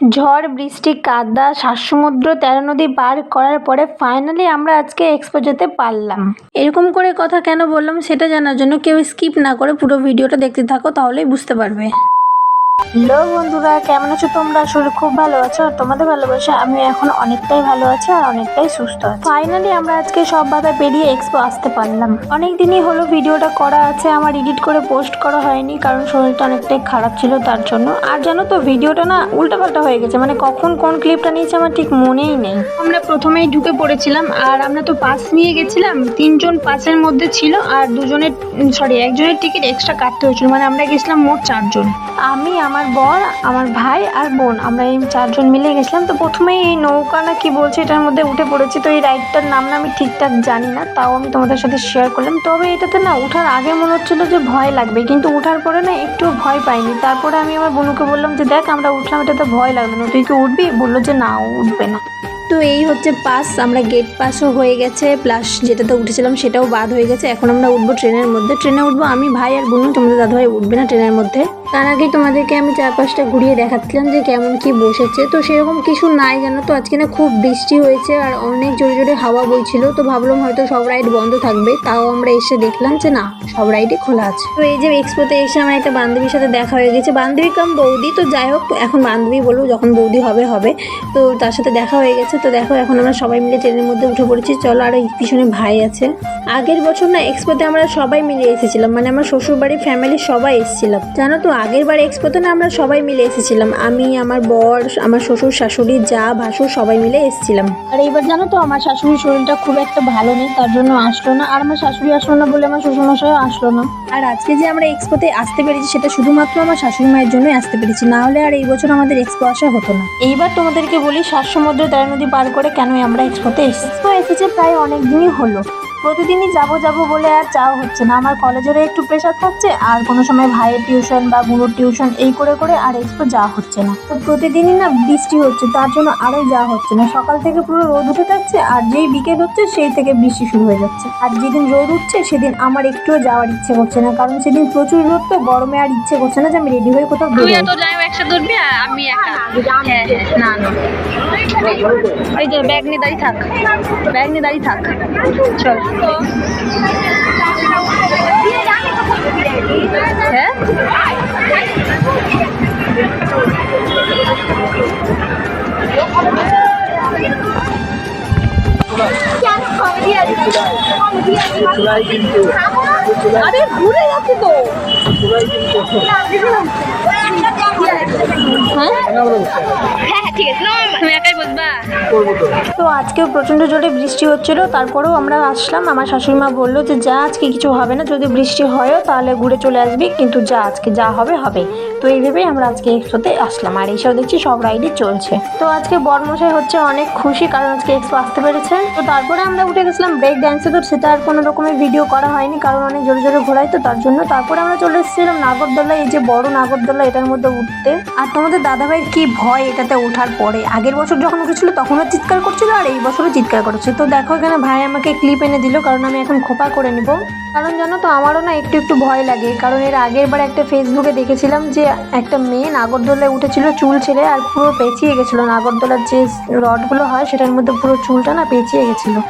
ঝড় বৃষ্টি কাদা শ্বাসমূদ্র 13 নদী পার করার পরে ফাইনালি আমরা আজকে এক্সপো যেতে পারলাম। এরকম করে কথা কেন বললাম সেটা জানার জন্য কেউ স্কিপ না করে পুরো ভিডিওটা দেখতে থাকো, তাহলেই বুঝতে পারবে। হ্যালো বন্ধুরা, কেমন আছো তোমরা? আসলে খুব ভালো আছো আর তোমাদের ভালোবাসা আমি এখন অনেকটাই ভালো আছি আর অনেকটাই সুস্থ আছি। ফাইনালি আমরা আজকে সব বাধা পেরিয়ে এক্সপো আসতে পারলাম। অনেক দিনই হলো ভিডিওটা করা আছে, আমার এডিট করে পোস্ট করা হয়নি কারণ শরীরটা অনেকটাই খারাপ ছিল তার জন্য। আর জানো তো ভিডিওটা না উল্টাপাল্টা হয়ে গেছে, মানে কখন কোন ক্লিপটা নিয়েছে আমার ঠিক মনেই নেই। আমরা প্রথমেই ঢুকে পড়েছিলাম আর আমরা তো পাস নিয়ে গেছিলাম, 3 জন পাসের মধ্যে ছিল আর একজনের টিকিট এক্সট্রা কাটতে হয়েছিল, মানে আমরা গেছিলাম মোট 4 জন। আমি, আমার বর, আমার ভাই আর বোন, আমরা এই 4 জন মিলে গেছিলাম। তো প্রথমেই এই নৌকা না কি বলছে এটার মধ্যে উঠে পড়েছি। তো এই রাইডটার নাম না আমি ঠিকঠাক জানি না, তাও আমি তোমাদের সাথে শেয়ার করলাম। তবে এটাতে না ওঠার আগে মনে হচ্ছিল যে ভয় লাগবে, কিন্তু ওঠার পরে না একটু ভয় পাইনি। তারপরে আমি আমার বোনকে বললাম যে দেখ আমরা উঠলাম, এটাতে ভয় লাগবে না, তুই কি উঠবি? বললো যে না উঠবে না। তো এই হচ্ছে পাস, আমরা গেট পাসও হয়ে গেছে, প্লাস যেটাতে উঠেছিলাম সেটাও বাদ হয়ে গেছে। এখন আমরা উঠবো ট্রেনের মধ্যে। ট্রেনে উঠবো আমি, ভাই আর বোন, তোমাদের দাদাভাই উঠবে না ট্রেনের মধ্যে। তার আগে তোমাদেরকে আমি 4-5টা ঘুরিয়ে দেখাচ্ছিলাম যে কেমন কি বসেছে। তো সেরকম কিছু নাই জানো তো, আজকে না খুব বৃষ্টি হয়েছে আর অনেক জোরে জোরে হাওয়া বইছিল। তো ভাবলাম হয়তো সব রাইড বন্ধ থাকবে, তাও আমরা এসে দেখলাম যে না, সব রাইডই খোলা আছে। তো এই যে এক্সপোতে এসে আমার একটা বান্ধবীর সাথে দেখা হয়ে গেছে, বান্ধবী কাম বৌদি, তো যাই হোক এখন বান্ধবী বলবো, যখন বৌদি হবে হবে। তো তার সাথে দেখা হয়ে গেছে। তো দেখো এখন আমরা সবাই মিলে ট্রেনের মধ্যে উঠে পড়েছি, চলো। আর এই পিছনে ভাই আছে। আগের বছর না এক্সপোতে আমরা সবাই মিলে এসেছিলাম, মানে আমার শ্বশুর বাড়ির ফ্যামিলি সবাই এসেছিলাম জানো তো। আগের বার এক্সপোতে না আমরা সবাই মিলে এসেছিলাম, আমি, আমার বর, আমার শ্বশুর শাশুড়ি, যা ভাসুর সবাই মিলে এসেছিলাম। আর এইবার জানো তো আমার শাশুড়ির শরীরটা খুব একটা ভালো নেই, তার জন্য আসলো না। আর আমার শাশুড়ি আসলো না বলে আমার শ্বশুরমশাইও আসলো না। আর আজকে যে আমরা এক্সপোতে আসতে পেরেছি সেটা শুধুমাত্র আমার শাশুড়ি মায়ের জন্যই আসতে পেরেছি, না হলে আর এই বছর আমাদের এক্সপো আসা হতো না। এইবার তোমাদেরকে বলি 7 সমুদ্র 13 নদী পার করে কেন আমরা এক্সপোতে এসেছে প্রায় অনেক দিনই হলো। প্রতিদিনই যাবো বলে আর যাওয়া হচ্ছে না, আমার কলেজেরও একটু প্রেশার থাকছে আর কোনো সময় ভাইয়ের টিউশন বা বোনের টিউশন, এই করে আর এক্সপো যাওয়া হচ্ছে না। তো প্রতিদিনই না বৃষ্টি হচ্ছে, তার জন্য আরও যাওয়া হচ্ছে না। সকাল থেকে পুরো রোদ উঠে থাকছে আর যেই বিকেল হচ্ছে সেই থেকে বৃষ্টি শুরু হয়ে যাচ্ছে। আর যেদিন রোদ উঠছে সেদিন আমার একটুও যাওয়ার ইচ্ছে করছে না, কারণ সেদিন প্রচুর রোদ, তো গরমে আর ইচ্ছে করছে না যে আমি রেডি হয়ে কোথাও বেরোই। আমি একা না ওই যে ব্যাগ নিয়ে দাঁড়িয়ে থাক চল। হ্যাঁ আরে ঘুরে যাচ্ছে তো। তো আজকেও প্রচন্ড জোরে বৃষ্টি হচ্ছিল, তারপরেও আমরা আসলাম। আমার শাশুড়ি মা বললো যে যা আজকে কিছু হবে না, যদি বৃষ্টি হয়ও তাহলে ঘুরে চলে আসবি, কিন্তু যা আজকে যা হবে হবে। তো এইভাবেই আমরা আজকে এক্সপোতে আসলাম আর এইসব দেখছি সব রাইডই চলছে। তো আজকে বরমশাই হচ্ছে অনেক খুশি কারণ আজকে এক্সপো আসতে পেরেছে। তো তারপরে আমরা উঠে গেছিলাম ব্রেক ড্যান্সে, তো সেটা আর কোনো রকমের ভিডিও করা হয়নি কারণ অনেক জোরে জোরে ঘোরাই, তো তার জন্য। তারপরে আমরা চলে এসেছিলাম নাগরদোলা, এই যে বড় নাগরদোলা, এটার মধ্যে উঠতে। আর তোমাদের দাদাভাইয়ের কি ভয় এটাতে ওঠার পরে, আগের বছর যখন উঠেছিল তখনও চিৎকার করছিল আর এই বছরও চিৎকার করছে। তো দেখো এখানে ভাই আমাকে ক্লিপ এনে দিল কারণ আমি এখন খোপা করে নিব। কারণ জানো তো আমারও না একটু ভয় লাগে, কারণ এর আগের বার একটা ফেসবুকে দেখেছিলাম যে একটা মেয়ে নাগরদোলায় উঠেছিল চুল ছেড়ে আর পুরো পেঁচিয়ে গেছিলো, নাগরদোলার যে রডগুলো হয় সেটার মধ্যে পুরো চুলটা না পেঁচিয়ে গেছিলো।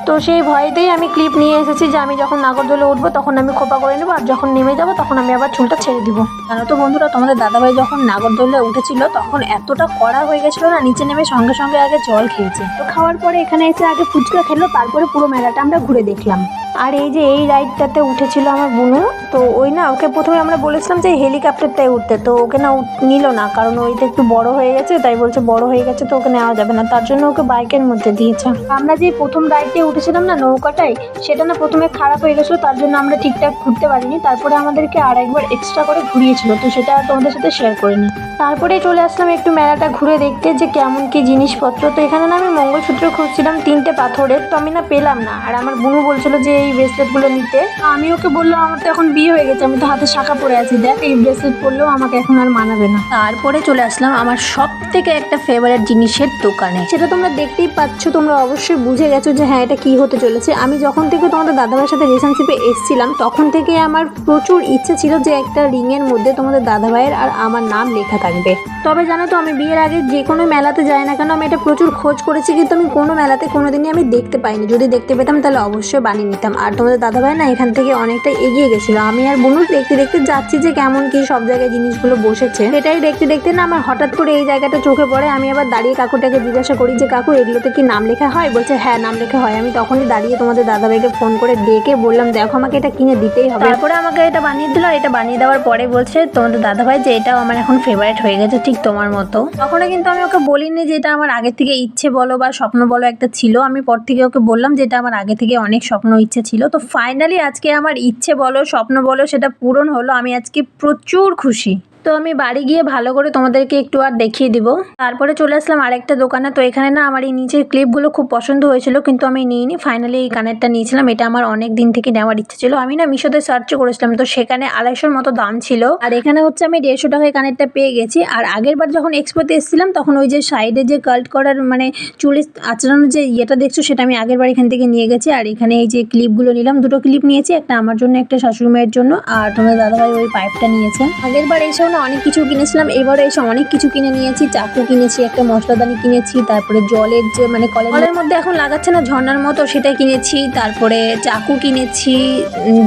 তো সেই ভয়তেই আমি ক্লিপ নিয়ে এসেছি যে আমি যখন নাগরদোলে উঠবো তখন আমি খোপা করে নেবো আর যখন নেমে যাবো তখন আমি আবার চুলটা ছেড়ে দিব। জানো তো বন্ধুরা, তোমাদের দাদাভাই যখন নাগরদোলে উঠেছিল তখন এতটা কড়া হয়ে গেছিলো না, নিচে নেমে সঙ্গে সঙ্গে আগে জল খেয়েছে। তো খাওয়ার পরে এখানে এসে আগে ফুচকা খেলো, তারপরে পুরো মেলাটা আমরা ঘুরে দেখলাম। আর এই যে এই রাইডটাতে উঠেছিল আমার বোনু, তো ওই না ওকে প্রথমে আমরা বলেছিলাম যে হেলিকপ্টারটাই উঠতে, তো ওকে না নিল না কারণ ওইটা একটু বড় হয়ে গেছে, তাই বলছে বড় হয়ে গেছে তো ওকে নেওয়া যাবে না, তার জন্য ওকে বাইকের মধ্যে দিয়েছে। আমরা যে প্রথম রাইডে উঠেছিলাম না নৌকাটাই, সেটা না প্রথমে খারাপ হয়ে গেছিলো, তার জন্য আমরা ঠিকঠাক ঘুরতে পারিনি। তারপরে আমাদেরকে আর একবার এক্সট্রা করে ঘুরিয়েছিল, তো সেটা তোমাদের সাথে শেয়ার করিনি। তারপরে চলে আসলাম একটু মেলাটা ঘুরে দেখতে যে কেমন কি জিনিসপত্র। তো এখানে না আমি মঙ্গলসূত্র খুঁজছিলাম 3টে পাথরের, তো আমি না পেলাম না। আর আমার বোনু বলছিল যে এই ব্রেসলেটগুলো নিতে, আমি ওকে বললাম আমার তো এখন বিয়ে হয়ে গেছে, আমি তো হাতে শাখা পরে আছি, দেখ এই ব্রেসলেট পরলেও আমাকে এখন আর মানাবে না। তারপরে চলে আসলাম আমার সব থেকে একটা ফেভারিট জিনিসের দোকানে, সেটা তোমরা দেখতেই পাচ্ছ, তোমরা অবশ্যই বুঝে গেছো যে হ্যাঁ এটা কি হতে চলেছে। আমি যখন থেকে তোমাদের দাদাভাইয়ের সাথে রিলেশনশিপে এসেছিলাম তখন থেকে আমার প্রচুর ইচ্ছে ছিল যে একটা রিংয়ের মধ্যে মধ্যে তোমাদের দাদাভাইয়ের আর আমার নাম লেখা থাকবে। তবে জানো তো, আমি বিয়ের আগে যে কোনো মেলাতে যাই না কেন, আমি এটা প্রচুর খোঁজ করেছি, কিন্তু আমি কোনো মেলাতে কোনোদিনই আমি দেখতে পাইনি। যদি দেখতে পেতাম তাহলে অবশ্যই বানিয়ে নিতাম। আর তোমাদের দাদাভাই না এখান থেকে অনেকটা এগিয়ে গেছিলো। আমি আর বুনু দেখতে দেখতে যাচ্ছি যে কেমন কি সব জায়গায় জিনিসগুলো বসেছে। সেটাই দেখতে দেখতে না আমার হঠাৎ করে এই জায়গাটা চোখে পড়ে। আমি আবার দাঁড়িয়ে কাকুটাকে জিজ্ঞাসা করি যে কাকু, এগুলোতে কি নাম লেখা হয়? বলছে হ্যাঁ, নাম লেখা হয়। আমি তখনই দাঁড়িয়ে তোমাদের দাদাভাইকে ফোন করে ডেকে বললাম, দেখো আমাকে এটা কিনে দিতেই হবে। তারপরে আমাকে এটা বানিয়ে দিল। এটা বানিয়ে দেওয়ার পরে বলছে তোমাদের দাদাভাই যে এটাও আমার এখন ফেভারিট হয়ে গেছে, ঠিক তোমার মতো। তখনও কিন্তু আমি ওকে বলিনি যে এটা আমার আগে থেকে ইচ্ছে বলো বা স্বপ্ন বলো একটা ছিল। আমি পর থেকে ওকে বললাম যে এটা আমার আগে থেকে অনেক স্বপ্ন ইচ্ছে ছিল। তো ফাইনালি আজকে আমার ইচ্ছে বলো স্বপ্ন বলো সেটা পূরণ হলো। আমি আজকে প্রচুর খুশি। তো আমি বাড়ি গিয়ে ভালো করে তোমাদেরকে একটু আর দেখিয়ে দিব। তারপরে চলে আসলাম আরেকটা দোকানে। তো এখানে না আমার এই নিচের ক্লিপগুলো খুব পছন্দ হয়েছিল, কিন্তু আমি নিইনি। ফাইনালি এই কানেরটা নিয়েছিলাম। এটা আমার অনেক দিন থেকে নেওয়ার ইচ্ছে ছিল। আমি না মিশোতে সার্চ করেছিলাম, তো সেখানে 250-র মতো দাম ছিল। আর এখানে হচ্ছে আমি 150 টাকায় কানেরটা পেয়ে গেছি। আর আগের বার যখন এক্সপোতে এসেছিলাম তখন ওই যে সাইডে যে কার্ট করার মানে চুলে আঁচড়ানোর যে ইয়েটা দেখছো, সেটা আমি আগের বার এখান থেকে নিয়ে গেছি। আর এখানে এই যে ক্লিপগুলো নিলাম, 2টো ক্লিপ নিয়েছি, একটা আমার জন্য একটা শাশুড়ি মায়ের জন্য। আর তোমাদের দাদাভাই ওই পাইপটা নিয়েছে। আগের বার এসেও না অনেক কিছু কিনেছিলাম, এবারে এসে অনেক কিছু কিনে নিয়েছি। চাকু কিনেছি, একটা মশলাদানি কিনেছি, তারপরে জলের যে মানে কলের মধ্যে এখন লাগাচ্ছে না ঝর্ণার মতো, সেটা কিনেছি। তারপরে চাকু কিনেছি,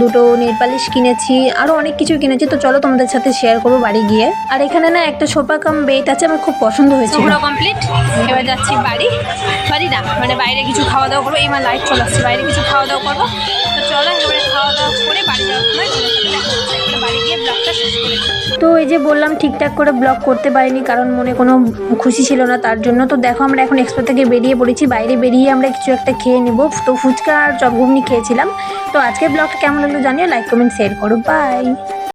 2টো নেল পালিশ কিনেছি, আরো অনেক কিছু কিনেছি। তো চলো তোমাদের সাথে শেয়ার করবো বাড়ি গিয়ে। আর এখানে না একটা সোফা কাম বেড আছে, আমার খুব পছন্দ হয়েছে। পুরো কমপ্লিট। এবার যাচ্ছি বাড়ি না মানে বাইরে কিছু খাওয়া দাওয়া করবো। এইবার লাইট চলে আসছে, বাইরে কিছু খাওয়া দাওয়া করবো। তো চলো এবারে খাওয়া দাওয়া করে বাড়ি যাওয়ার সময় বাড়ি গিয়ে ব্লগটা শেষ করে। তো এই যে বললাম ঠিকঠাক করে ব্লগ করতে পারিনি, কারণ মনে কোনো খুশি ছিল না তার জন্য। তো দেখো আমরা এখন এক্সপো থেকে বেরিয়ে পড়েছি। বাইরে বেরিয়ে আমরা কিছু একটা খেয়ে নেব। তো ফুচকা আর চপ ঘুগনি খেয়েছিলাম। তো আজকের ব্লগটা কেমন লাগলো জানিও, লাইক কমেন্ট শেয়ার করো। বাই।